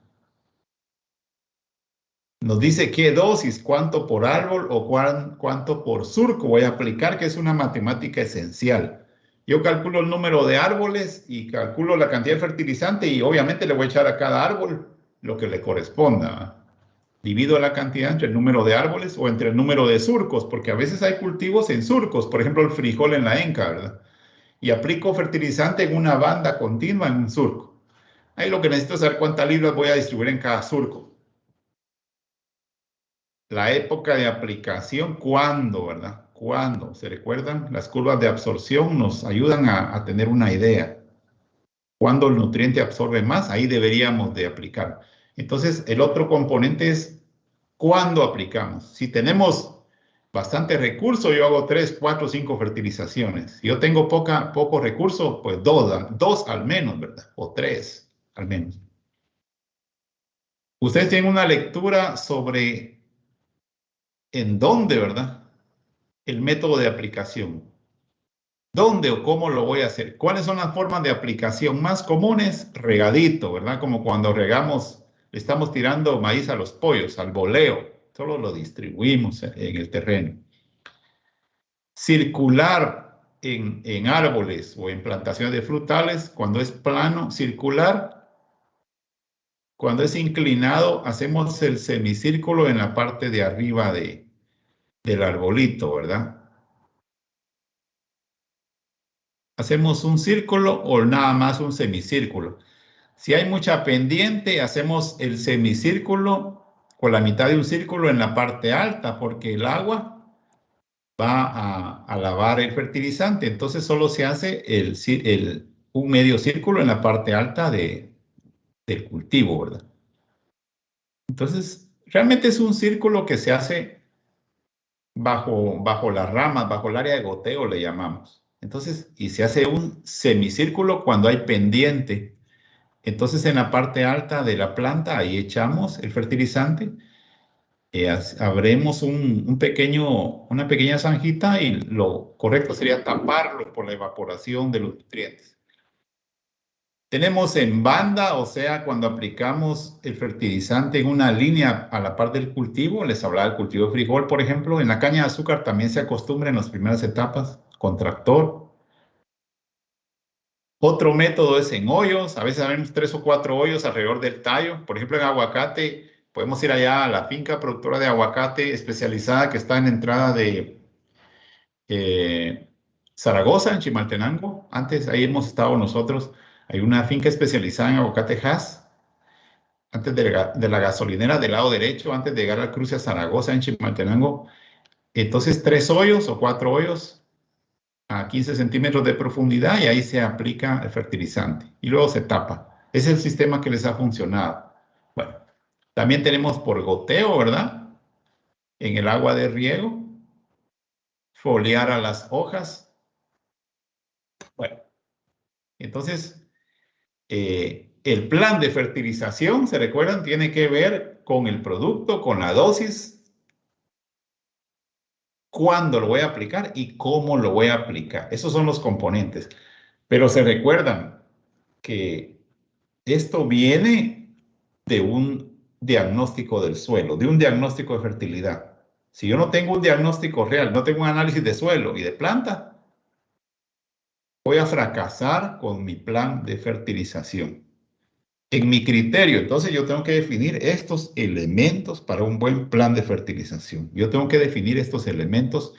Nos dice qué dosis, cuánto por árbol o cuánto por surco voy a aplicar, que es una matemática esencial. Yo calculo el número de árboles y calculo la cantidad de fertilizante y obviamente le voy a echar a cada árbol lo que le corresponda, ¿verdad? Divido la cantidad entre el número de árboles o entre el número de surcos, porque a veces hay cultivos en surcos, por ejemplo el frijol en la enca, ¿verdad? Y aplico fertilizante en una banda continua en un surco. Ahí lo que necesito es saber cuántas libras voy a distribuir en cada surco. La época de aplicación, ¿cuándo, verdad? ¿Cuándo? ¿Se recuerdan? Las curvas de absorción nos ayudan a tener una idea. ¿Cuándo el nutriente absorbe más? Ahí deberíamos de aplicar. Entonces, el otro componente es ¿cuándo aplicamos? Si tenemos bastante recurso, yo hago 3, 4, 5 fertilizaciones. Si yo tengo poco recurso, pues dos al menos, ¿verdad? O 3 al menos. Ustedes tienen una lectura sobre en dónde, ¿verdad? El método de aplicación. ¿Dónde o cómo lo voy a hacer? ¿Cuáles son las formas de aplicación más comunes? Regadito, ¿verdad? Como cuando regamos, le estamos tirando maíz a los pollos, al boleo. Solo lo distribuimos en el terreno. Circular en árboles o en plantaciones de frutales, cuando es plano, circular. Cuando es inclinado, hacemos el semicírculo en la parte de arriba del arbolito, ¿verdad? ¿Hacemos un círculo o nada más un semicírculo? Si hay mucha pendiente, hacemos el semicírculo con la mitad de un círculo en la parte alta, porque el agua va a lavar el fertilizante. Entonces solo se hace un medio círculo en la parte alta del cultivo, ¿verdad? Entonces, realmente es un círculo que se hace bajo las ramas, bajo el área de goteo, le llamamos. Entonces, y se hace un semicírculo cuando hay pendiente. Entonces, en la parte alta de la planta, ahí echamos el fertilizante. Abremos una pequeña zanjita y lo correcto sería taparlo por la evaporación de los nutrientes. Tenemos en banda, o sea, cuando aplicamos el fertilizante en una línea a la par del cultivo, les hablaba del cultivo de frijol, por ejemplo, en la caña de azúcar también se acostumbra en las primeras etapas, con tractor. Otro método es en hoyos, a veces tenemos 3 o 4 hoyos alrededor del tallo. Por ejemplo, en aguacate, podemos ir allá a la finca productora de aguacate especializada que está en la entrada de Zaragoza, en Chimaltenango. Antes ahí hemos estado nosotros. Hay una finca especializada en aguacate Hass, antes de la gasolinera del lado derecho, antes de llegar al cruce a Zaragoza, en Chimaltenango. Entonces, 3 hoyos o 4 hoyos a 15 centímetros de profundidad y ahí se aplica el fertilizante y luego se tapa. Ese es el sistema que les ha funcionado. Bueno, también tenemos por goteo, ¿verdad? En el agua de riego, foliar a las hojas. Bueno, entonces, el plan de fertilización, ¿se recuerdan? Tiene que ver con el producto, con la dosis, cuándo lo voy a aplicar y cómo lo voy a aplicar. Esos son los componentes. Pero se recuerdan que esto viene de un diagnóstico del suelo, de un diagnóstico de fertilidad. Si yo no tengo un diagnóstico real, no tengo un análisis de suelo y de planta, voy a fracasar con mi plan de fertilización. En mi criterio, entonces yo tengo que definir estos elementos para un buen plan de fertilización. Yo tengo que definir estos elementos.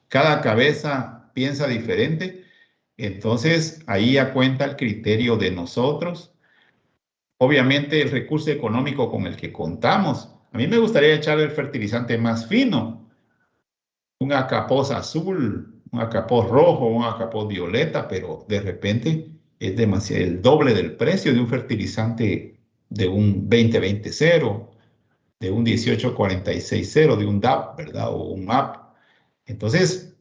Cada cabeza piensa diferente. Entonces, ahí ya cuenta el criterio de nosotros. Obviamente, el recurso económico con el que contamos. A mí me gustaría echar el fertilizante más fino. Un Acapos azul, un Acapos rojo, un Acapos violeta, pero de repente es demasiado, el doble del precio de un fertilizante de un 20-20-0, de un 18-46-0, de un DAP, ¿verdad? O un MAP. Entonces,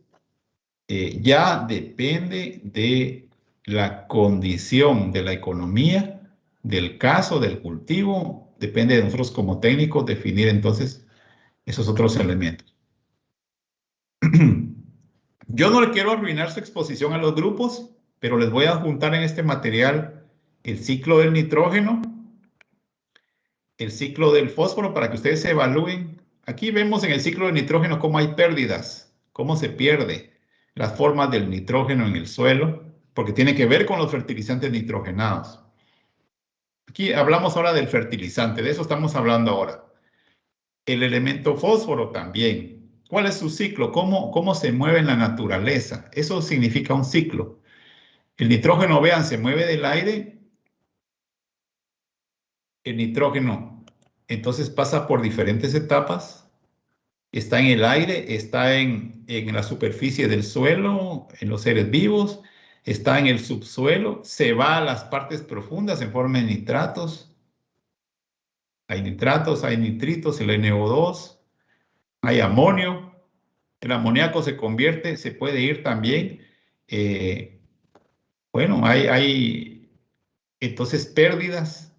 ya depende de la condición de la economía, del caso, del cultivo, depende de nosotros como técnicos definir entonces esos otros elementos. Yo no le quiero arruinar su exposición a los grupos, pero les voy a adjuntar en este material el ciclo del nitrógeno, el ciclo del fósforo para que ustedes se evalúen. Aquí vemos en el ciclo del nitrógeno cómo hay pérdidas, cómo se pierde las formas del nitrógeno en el suelo, porque tiene que ver con los fertilizantes nitrogenados. Aquí hablamos ahora del fertilizante, de eso estamos hablando ahora. El elemento fósforo también. ¿Cuál es su ciclo? ¿Cómo se mueve en la naturaleza? Eso significa un ciclo. El nitrógeno, vean, se mueve del aire. El nitrógeno, entonces pasa por diferentes etapas. Está en el aire, está en la superficie del suelo, en los seres vivos, está en el subsuelo, se va a las partes profundas en forma de nitratos. Hay nitratos, hay nitritos, el NO2, hay amonio. El amoníaco se convierte, se puede ir también. Bueno, hay entonces pérdidas.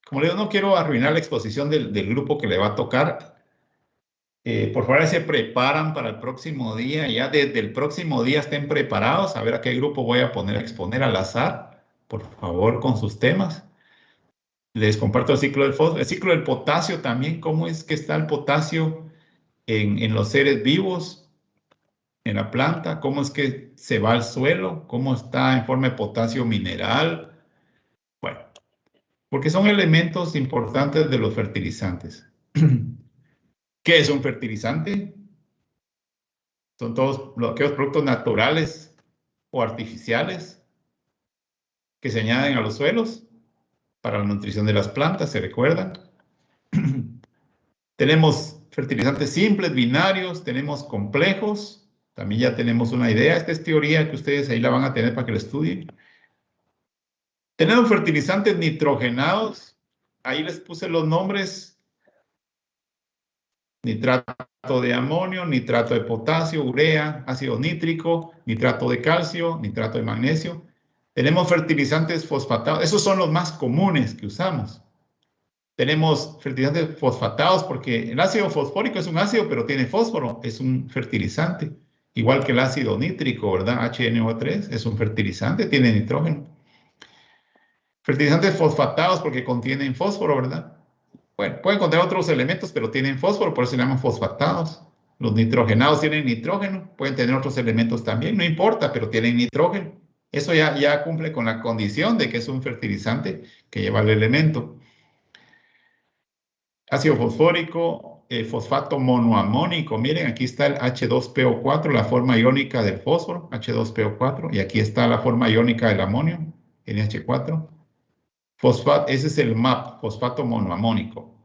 Como le digo, no quiero arruinar la exposición del grupo que le va a tocar. Por favor, se preparan para el próximo día. Ya desde el próximo día estén preparados. A ver a qué grupo voy a poner a exponer al azar. Por favor, con sus temas. Les comparto el ciclo del fósforo. El ciclo del potasio también. ¿Cómo es que está el potasio en los seres vivos? En la planta. ¿Cómo es que se va al suelo? ¿Cómo está en forma de potasio mineral? Bueno, porque son elementos importantes de los fertilizantes. ¿Qué es un fertilizante? Son todos aquellos productos naturales o artificiales que se añaden a los suelos para la nutrición de las plantas, ¿se recuerdan? Tenemos fertilizantes simples, binarios, tenemos complejos, también ya tenemos una idea. Esta es teoría que ustedes ahí la van a tener para que la estudien. Tenemos fertilizantes nitrogenados, ahí les puse los nombres. Nitrato de amonio, nitrato de potasio, urea, ácido nítrico, nitrato de calcio, nitrato de magnesio. Tenemos fertilizantes fosfatados, esos son los más comunes que usamos. Tenemos fertilizantes fosfatados porque el ácido fosfórico es un ácido, pero tiene fósforo, es un fertilizante. Igual que el ácido nítrico, ¿verdad? HNO3 es un fertilizante, tiene nitrógeno. Fertilizantes fosfatados porque contienen fósforo, ¿verdad? Bueno, pueden contener otros elementos, pero tienen fósforo, por eso se llaman fosfatados. Los nitrogenados tienen nitrógeno, pueden tener otros elementos también, no importa, pero tienen nitrógeno. Eso ya cumple con la condición de que es un fertilizante que lleva el elemento. Ácido fosfórico, fosfato monoamónico. Miren, aquí está el H2PO4, la forma iónica del fósforo, H2PO4, y aquí está la forma iónica del amonio, NH4. Fosfato, ese es el MAP, fosfato monoamónico.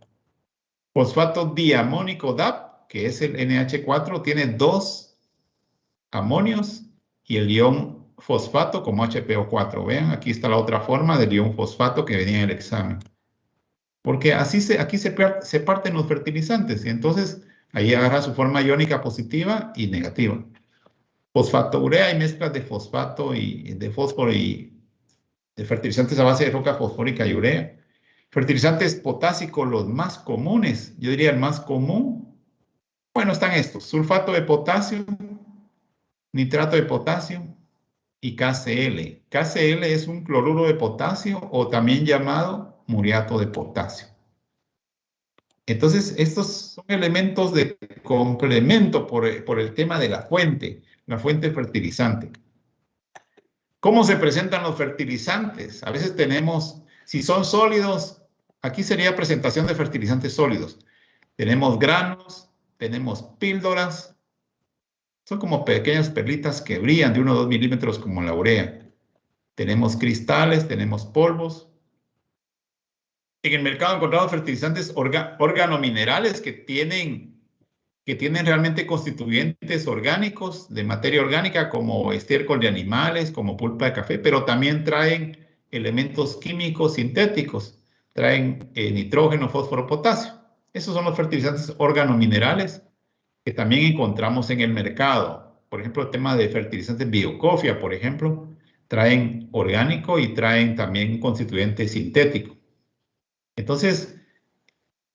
Fosfato diamónico DAP, que es el NH4, tiene 2 amonios y el ion fosfato como HPO4. Vean, aquí está la otra forma del ion fosfato que venía en el examen. Porque aquí se parten los fertilizantes y entonces ahí agarra su forma iónica positiva y negativa. Fosfato urea y mezclas de fosfato y de fósforo y de fertilizantes a base de roca fosfórica y urea. Fertilizantes potásicos, los más comunes, yo diría el más común. Bueno, están estos: sulfato de potasio, nitrato de potasio y KCl. KCl es un cloruro de potasio o también llamado muriato de potasio. Entonces, estos son elementos de complemento por el tema de la fuente fertilizante. ¿Cómo se presentan los fertilizantes? A veces tenemos, si son sólidos, aquí sería presentación de fertilizantes sólidos. Tenemos granos, tenemos píldoras, son como pequeñas perlitas que brillan de 1 o 2 milímetros como la urea. Tenemos cristales, tenemos polvos. En el mercado encontramos fertilizantes organominerales que tienen realmente constituyentes orgánicos de materia orgánica como estiércol de animales, como pulpa de café, pero también traen elementos químicos sintéticos, traen nitrógeno, fósforo, potasio. Esos son los fertilizantes organominerales que también encontramos en el mercado. Por ejemplo, el tema de fertilizantes biocofia, por ejemplo, traen orgánico y traen también constituyente sintético. Entonces,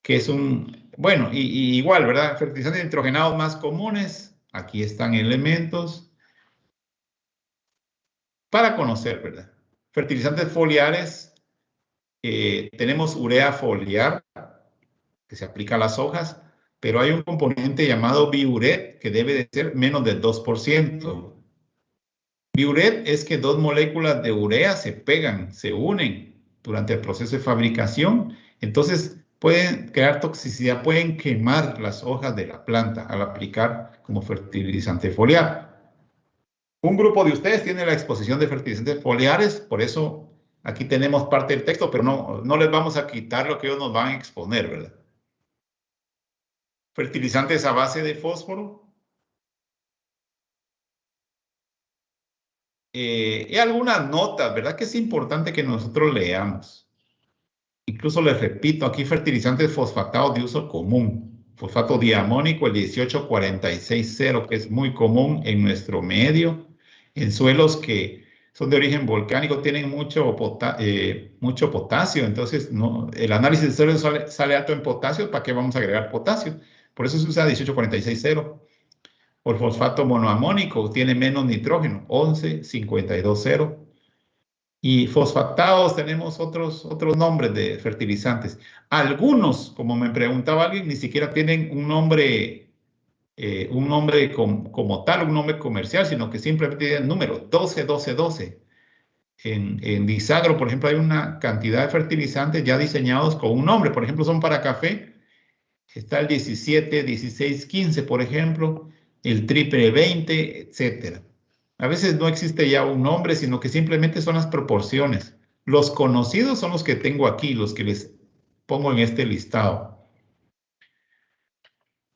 que es un... Bueno, y igual, ¿verdad? Fertilizantes nitrogenados más comunes. Aquí están elementos para conocer, ¿verdad? Fertilizantes foliares. Tenemos urea foliar, que se aplica a las hojas, pero hay un componente llamado biuret que debe de ser menos del 2%. Biuret es que 2 moléculas de urea se pegan, se unen durante el proceso de fabricación. Entonces, pueden crear toxicidad, pueden quemar las hojas de la planta al aplicar como fertilizante foliar. Un grupo de ustedes tiene la exposición de fertilizantes foliares, por eso aquí tenemos parte del texto, pero no les vamos a quitar lo que ellos nos van a exponer, ¿verdad? Fertilizantes a base de fósforo. Y algunas notas, ¿verdad? Que es importante que nosotros leamos. Incluso les repito, aquí fertilizantes fosfatados de uso común. Fosfato diamónico, el 18460, que es muy común en nuestro medio. En suelos que son de origen volcánico, tienen mucho potasio. Entonces, el análisis del suelo sale alto en potasio. ¿Para qué vamos a agregar potasio? Por eso se usa 18460. Por fosfato monoamónico tiene menos nitrógeno, 11520. Y fosfatados tenemos otros nombres de fertilizantes. Algunos, como me preguntaba alguien, ni siquiera tienen un nombre como tal, un nombre comercial, sino que simplemente tienen número 12. En Disagro, por ejemplo, hay una cantidad de fertilizantes ya diseñados con un nombre. Por ejemplo, son para café. Está el 17, 16, 15, por ejemplo, el triple 20, etc. A veces no existe ya un nombre, sino que simplemente son las proporciones. Los conocidos son los que tengo aquí, los que les pongo en este listado.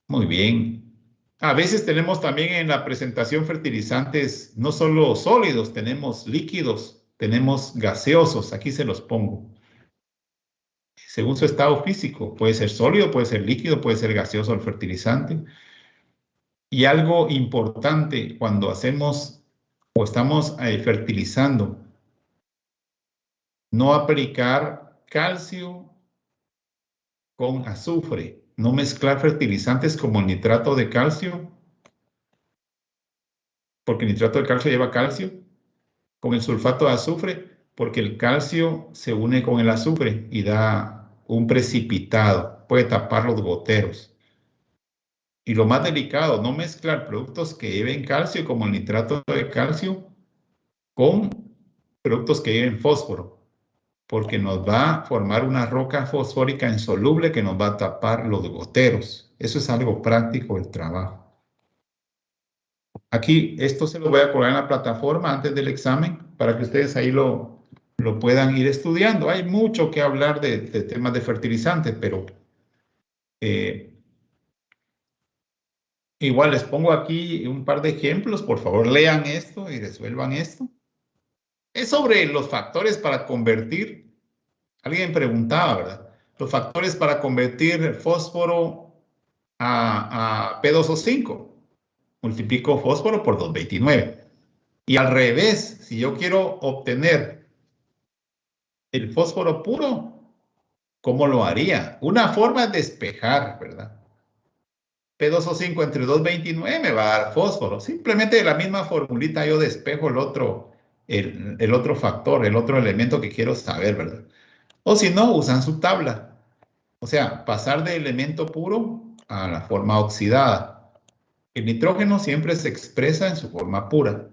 Muy bien. A veces tenemos también en la presentación fertilizantes no solo sólidos, tenemos líquidos, tenemos gaseosos. Aquí se los pongo. Según su estado físico, puede ser sólido, puede ser líquido, puede ser gaseoso el fertilizante. Y algo importante cuando hacemos o estamos fertilizando, no aplicar calcio con azufre, no mezclar fertilizantes como el nitrato de calcio, porque el nitrato de calcio lleva calcio, con el sulfato de azufre, porque el calcio se une con el azufre y da un precipitado, puede tapar los goteros. Y lo más delicado, no mezclar productos que lleven calcio como el nitrato de calcio con productos que lleven fósforo, porque nos va a formar una roca fosfórica insoluble que nos va a tapar los goteros. Eso es algo práctico del trabajo. Aquí, esto se lo voy a colgar en la plataforma antes del examen para que ustedes ahí lo puedan ir estudiando. Hay mucho que hablar de temas de fertilizantes, pero igual les pongo aquí un par de ejemplos. Por favor, lean esto y resuelvan esto. Es sobre los factores para convertir. Alguien preguntaba, ¿verdad? Los factores para convertir fósforo a P2O5. Multiplico fósforo por 229. Y al revés, si yo quiero obtener el fósforo puro, ¿cómo lo haría? Una forma es despejar, ¿verdad? P2O5 entre 2,29 me va a dar fósforo. Simplemente de la misma formulita yo despejo el otro factor, el otro elemento que quiero saber, ¿verdad? O si no, usan su tabla. O sea, pasar de elemento puro a la forma oxidada. El nitrógeno siempre se expresa en su forma pura.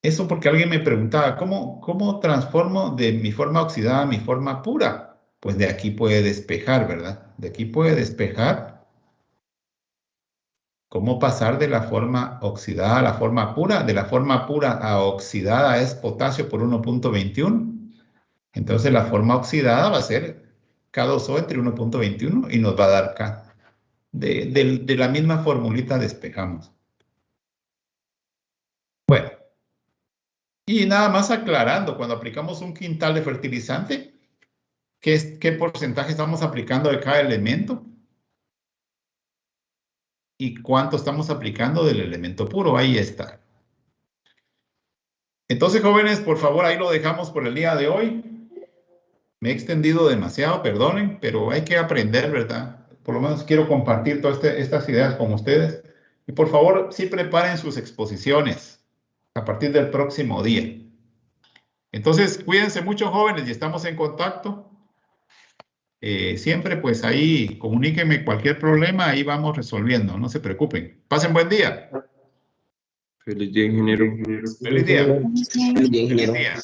Eso porque alguien me preguntaba, ¿cómo transformo de mi forma oxidada a mi forma pura? Pues de aquí puede despejar, ¿verdad? De aquí puede despejar. ¿Cómo pasar de la forma oxidada a la forma pura? De la forma pura a oxidada es potasio por 1,21. Entonces la forma oxidada va a ser K2O entre 1,21 y nos va a dar K. De la misma formulita despejamos. Bueno. Y nada más aclarando, cuando aplicamos un quintal de fertilizante, ¿qué porcentaje estamos aplicando de cada elemento? ¿Y cuánto estamos aplicando del elemento puro? Ahí está. Entonces, jóvenes, por favor, ahí lo dejamos por el día de hoy. Me he extendido demasiado, perdonen, pero hay que aprender, ¿verdad? Por lo menos quiero compartir todas estas ideas con ustedes. Y por favor, sí preparen sus exposiciones a partir del próximo día. Entonces, cuídense mucho, jóvenes, y estamos en contacto. Siempre, pues, ahí comuníquenme cualquier problema, ahí vamos resolviendo, no se preocupen. Pasen buen día. Feliz día, ingeniero. Feliz día. Feliz día, ingeniero. Feliz día.